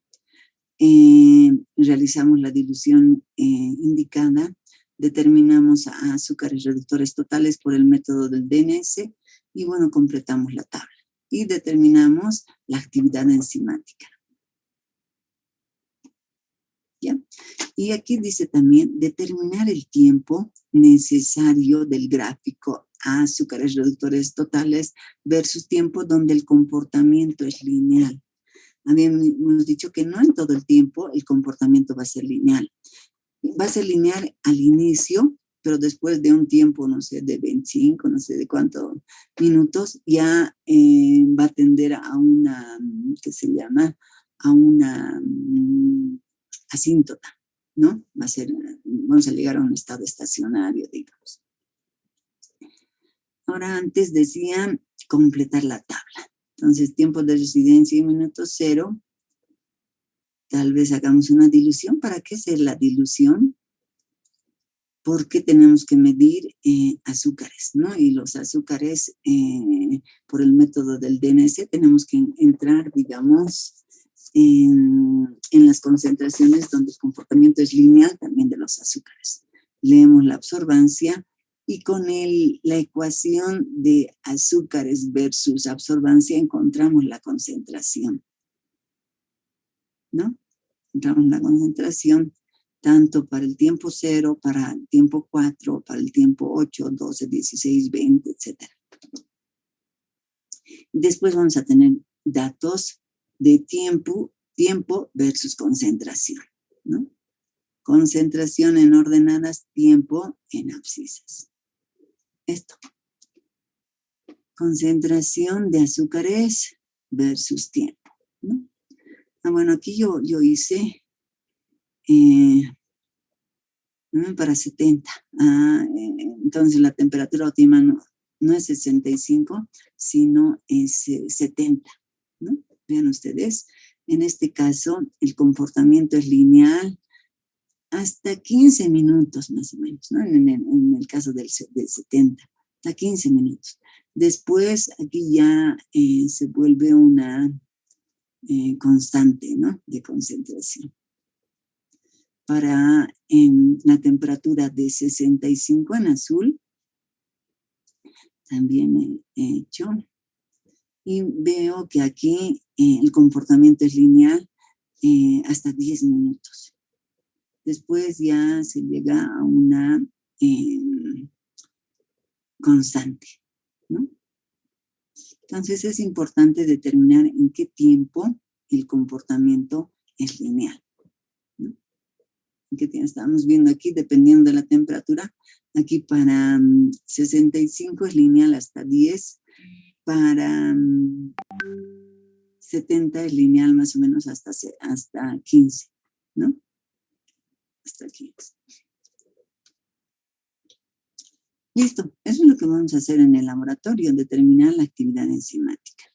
Realizamos la dilución indicada, determinamos azúcares reductores totales por el método del DNS y bueno, completamos la tabla y determinamos la actividad enzimática. ¿Ya? Y aquí dice también determinar el tiempo necesario del gráfico a azúcares reductores totales versus tiempo donde el comportamiento es lineal. Habíamos dicho que no en todo el tiempo el comportamiento va a ser lineal. Va a ser lineal al inicio, pero después de un tiempo, no sé, de 25, no sé de cuántos minutos, ya va a tender a una, ¿qué se llama? A una asíntota, ¿no? Vamos a llegar a un estado estacionario, digamos. Ahora antes decía completar la tabla. Entonces, tiempo de residencia en minuto 0. Tal vez hagamos una dilución. ¿Para qué hacer la dilución? Porque tenemos que medir azúcares, ¿no? Y los azúcares, por el método del DNS, tenemos que entrar, digamos, en las concentraciones donde el comportamiento es lineal también de los azúcares. Leemos la absorbancia y con la ecuación de azúcares versus absorbancia encontramos la concentración, ¿no? Encontramos la concentración tanto para el tiempo 0, para el tiempo 4, para el tiempo 8, 12, 16, 20, etc. Después vamos a tener datos de tiempo versus concentración, ¿no? Concentración en ordenadas, tiempo en abscisas. Esto. Concentración de azúcares versus tiempo, ¿no? Bueno, aquí yo hice para 70. Entonces la temperatura óptima no es 65, sino es 70, ¿no? Vean ustedes, en este caso el comportamiento es lineal hasta 15 minutos más o menos, ¿no? En el caso del 70, hasta 15 minutos. Después aquí ya se vuelve una constante, ¿no? De concentración. Para la temperatura de 65 en azul, también he hecho. Y veo que aquí el comportamiento es lineal hasta 10 minutos. Después ya se llega a una constante, ¿no? Entonces es importante determinar en qué tiempo el comportamiento es lineal, ¿no? ¿Qué estamos viendo aquí? Dependiendo de la temperatura, aquí para 65 es lineal hasta 10, para 70 es lineal más o menos hasta 15, ¿no? Hasta 15. Listo, eso es lo que vamos a hacer en el laboratorio, determinar la actividad enzimática.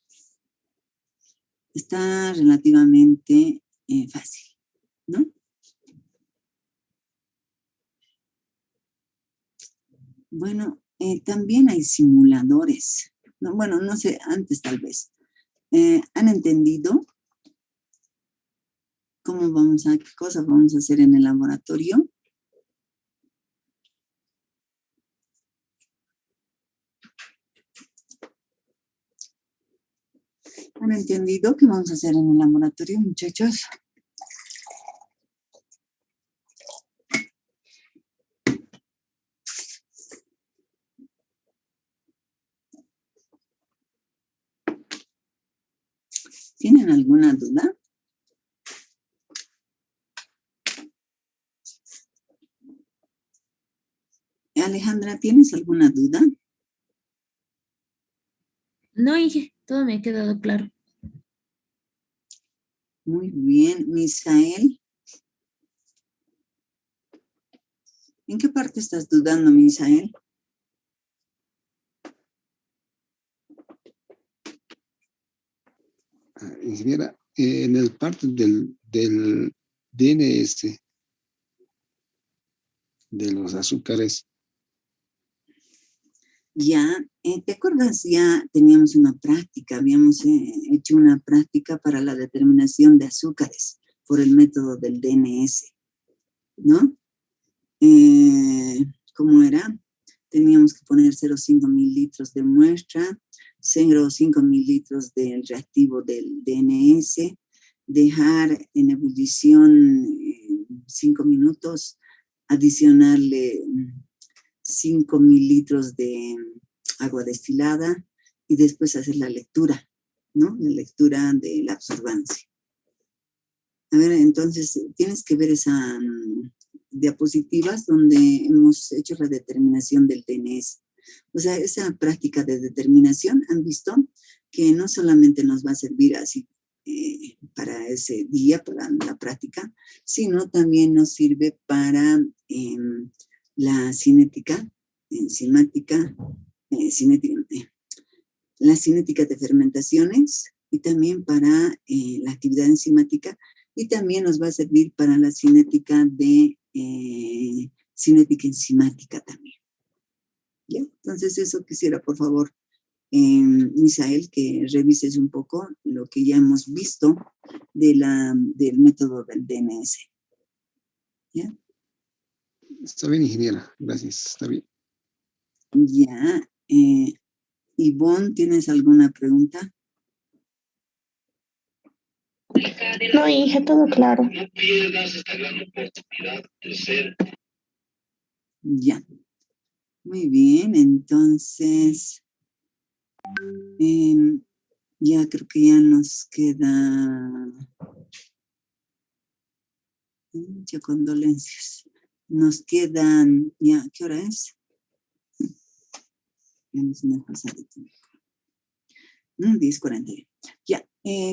Está relativamente fácil, ¿no? Bueno, también hay simuladores. No, bueno, no sé, antes tal vez. ¿Han entendido qué cosas vamos a hacer en el laboratorio? ¿Han entendido qué vamos a hacer en el laboratorio, muchachos? ¿Tienen alguna duda? Alejandra, ¿tienes alguna duda? No, Inge, todo me ha quedado claro. Muy bien. Misael. ¿En qué parte estás dudando, Misael? Ingeniera, en el parte del DNS, de los azúcares. Ya, ¿te acuerdas? Ya teníamos una práctica, habíamos hecho una práctica para la determinación de azúcares por el método del DNS, ¿no? ¿Cómo era? Teníamos que poner 0,5 mililitros de muestra, 0,5 mililitros del reactivo del DNS, dejar en ebullición 5 minutos, adicionarle 5 mililitros de agua destilada y después hacer la lectura, ¿no? La lectura de la absorbancia. A ver, entonces tienes que ver esas diapositivas donde hemos hecho la determinación del DNS. O sea, esa práctica de determinación, han visto que no solamente nos va a servir así para ese día, para la práctica, sino también nos sirve para la cinética, la cinética de fermentaciones y también para la actividad enzimática, y también nos va a servir para la cinética enzimática también. ¿Ya? Entonces eso quisiera, por favor, Misael, que revises un poco lo que ya hemos visto del método del DNS. ¿Ya? Está bien, ingeniera. Gracias. Está bien. Ya. Ivonne, ¿tienes alguna pregunta? No, hija, todo claro. Ya. Muy bien, entonces ya creo que ya nos queda. Muchas condolencias. Nos quedan, ya, ¿qué hora es? Ya nos hemos pasado de tiempo. 10:41. Ya,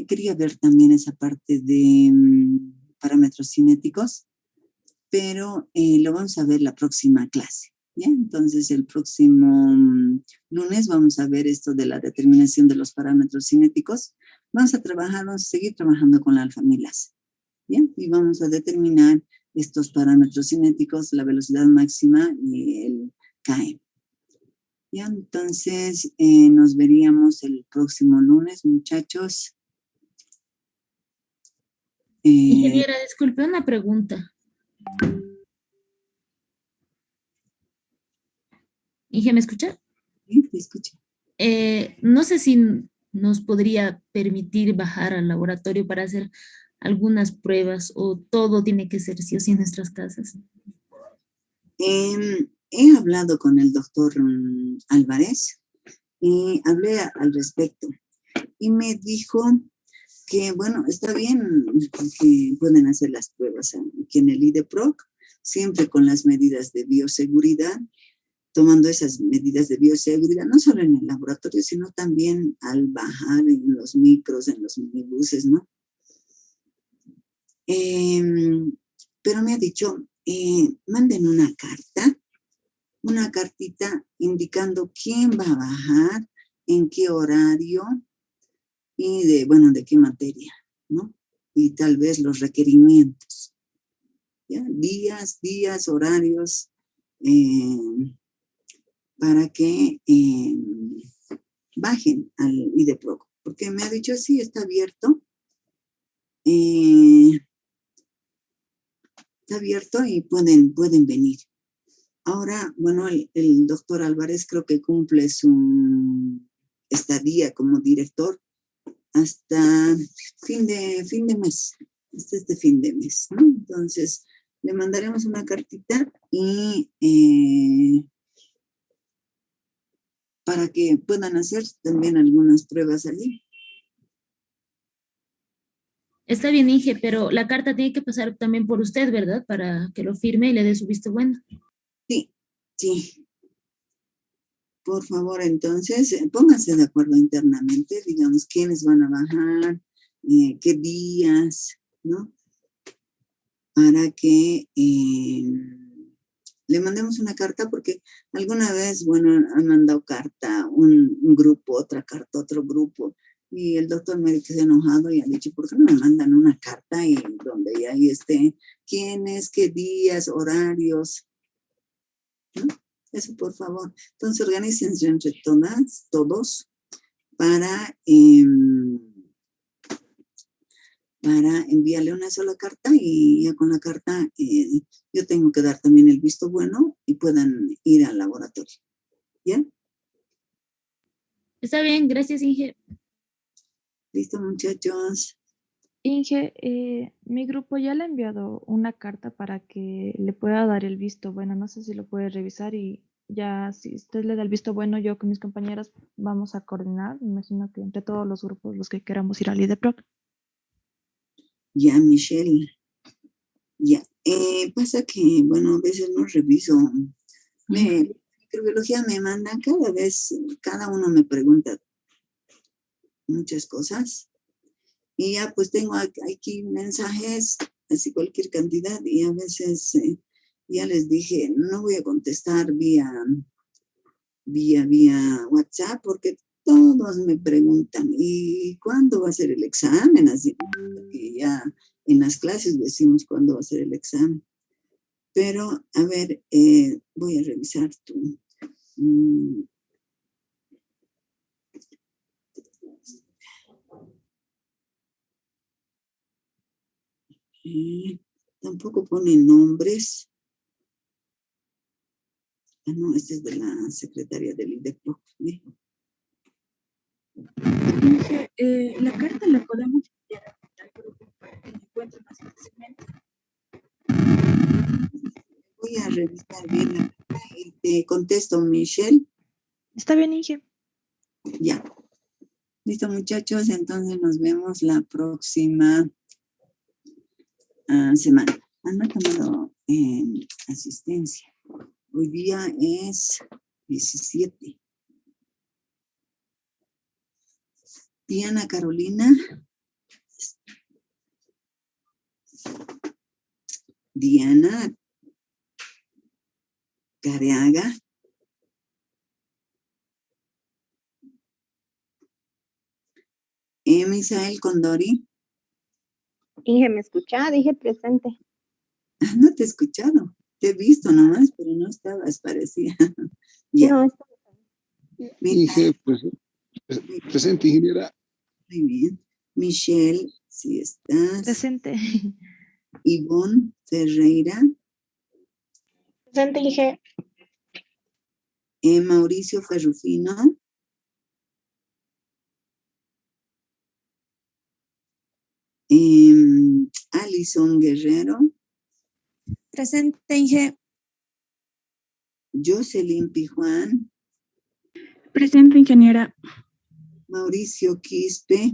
quería ver también esa parte de parámetros cinéticos, pero lo vamos a ver la próxima clase. ¿Ya? Entonces, el próximo lunes vamos a ver esto de la determinación de los parámetros cinéticos. Vamos a seguir trabajando con la alfamilasa. ¿Bien? Y vamos a determinar estos parámetros cinéticos, la velocidad máxima y el KM. ¿Ya? Entonces, nos veríamos el próximo lunes, muchachos. Ingeniera, disculpe, una pregunta. Inge, ¿me escucha? Sí, te escucho. No sé si nos podría permitir bajar al laboratorio para hacer algunas pruebas, o todo tiene que ser sí o sí en nuestras casas. He hablado con el doctor Álvarez y hablé al respecto. Y me dijo que, bueno, está bien que pueden hacer las pruebas aquí en el IDEPROC, siempre con las medidas de bioseguridad, tomando esas medidas de bioseguridad, no solo en el laboratorio, sino también al bajar en los micros, en los minibuses, ¿no? Pero me ha dicho, manden una cartita indicando quién va a bajar, en qué horario y de qué materia, ¿no? Y tal vez los requerimientos, ¿ya? Días, horarios, para que bajen al IDEPROC, porque me ha dicho, sí, está abierto. Está abierto y pueden venir. Ahora, bueno, el doctor Álvarez creo que cumple su estadía como director hasta fin de mes, hasta este fin de mes, ¿no? Entonces, le mandaremos una cartita y para que puedan hacer también algunas pruebas allí. Está bien, Inge, pero la carta tiene que pasar también por usted, ¿verdad? Para que lo firme y le dé su visto bueno. Sí. Por favor, entonces, pónganse de acuerdo internamente, digamos, quiénes van a bajar, qué días, ¿no? Para que le mandemos una carta, porque alguna vez, bueno, han mandado carta un grupo, otra carta, otro grupo, y el doctor médico se ha enojado y ha dicho, ¿por qué no me mandan una carta y donde ahí esté quiénes, qué días, horarios, ¿no? Eso, por favor. Entonces, organícense entre todos, para enviarle una sola carta, y ya con la carta yo tengo que dar también el visto bueno y puedan ir al laboratorio. ¿Ya? Está bien, gracias, Inge. Listo, muchachos. Inge, mi grupo ya le ha enviado una carta para que le pueda dar el visto bueno. No sé si lo puede revisar y ya si usted le da el visto bueno, yo con mis compañeras vamos a coordinar. Me imagino que entre todos los grupos los que queramos ir al IDEPROC. Ya, Michelle. Ya. Pasa que, bueno, a veces no reviso. Microbiología me mandan cada uno me pregunta muchas cosas. Y ya pues tengo aquí mensajes, así cualquier cantidad, y a veces ya les dije, no voy a contestar vía WhatsApp, porque todos me preguntan, ¿y cuándo va a ser el examen? Así que ya en las clases decimos cuándo va a ser el examen. Pero, a ver, voy a revisar tu... tampoco ponen nombres. Ah, no, este es de la secretaria del IDEPROC. La carta la podemos enviar al grupo para que la encuentre más fácilmente. Voy a revisar bien la carta y te contesto, Michelle. Está bien, Inge. Ya. Listo, muchachos. Entonces nos vemos la próxima semana. No he tomado asistencia. Hoy día es 17. Diana Carolina. Diana Careaga. Misael Condori. Inge, ¿me escucha? Dije presente. No te he escuchado. Te he visto nomás, pero no estabas, parecía. Ya. No, está Inge, presente, ingeniera. Muy bien. Michelle, si estás. Presente. Ivonne Ferreira. presente, Inge. Mauricio Ferrufino. Alison Guerrero. Presente, Inge. Jocelyn Pijuan. Presente, ingeniera. Mauricio Quispe.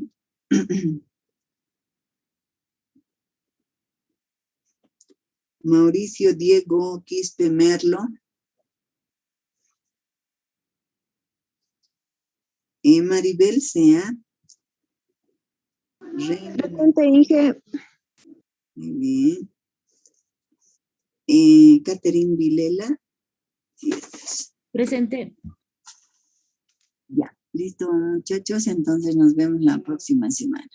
Mauricio Diego Quispe Merlo. Maribel Sea. Presente, Inge. Muy bien. Catherine Vilela. Presente. Ya, listo, muchachos. Entonces nos vemos la próxima semana.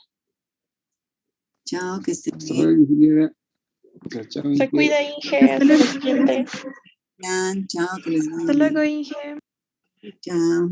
Chao, que estén Hasta bien. luego, ingeniera. Chao, Se Inge. cuida, Inge. Hasta Hasta luego. la siguiente. Chao, que les vaya Hasta bien. luego, Inge. Chao.